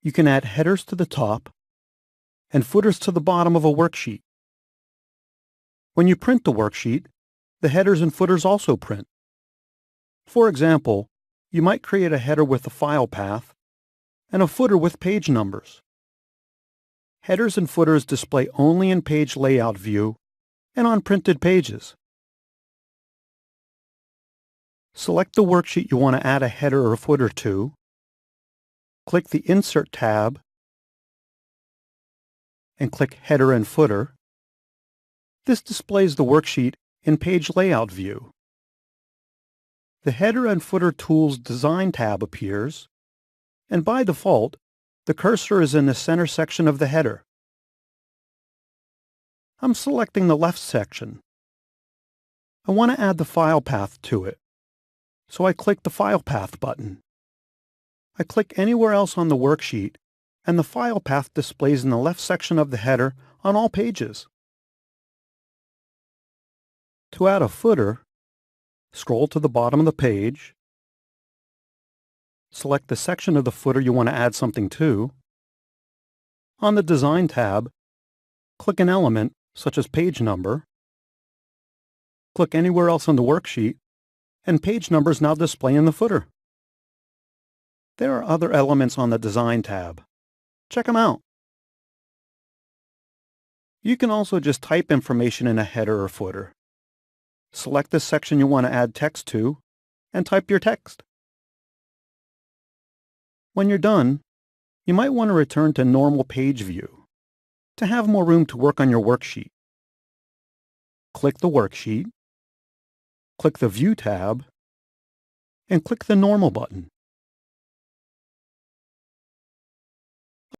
You can add headers to the top and footers to the bottom of a worksheet. When you print the worksheet, the headers and footers also print. For example, you might create a header with a file path and a footer with page numbers. Headers and footers display only in Page Layout view and on printed pages. Select the worksheet you want to add a header or footer to. Click the Insert tab and click Header and Footer. This displays the worksheet in Page Layout view. The Header and Footer Tools Design tab appears, and by default, the cursor is in the center section of the header. I'm selecting the left section. I want to add the file path to it, so I click the File Path button. I click anywhere else on the worksheet, and the file path displays in the left section of the header on all pages. To add a footer, scroll to the bottom of the page, select the section of the footer you want to add something to. On the Design tab, click an element such as page number. Click anywhere else on the worksheet, and page numbers now display in the footer. There are other elements on the Design tab. Check them out. You can also just type information in a header or footer. Select the section you want to add text to, and type your text. When you're done, you might want to return to normal page view to have more room to work on your worksheet. Click the worksheet, click the View tab, and click the Normal button.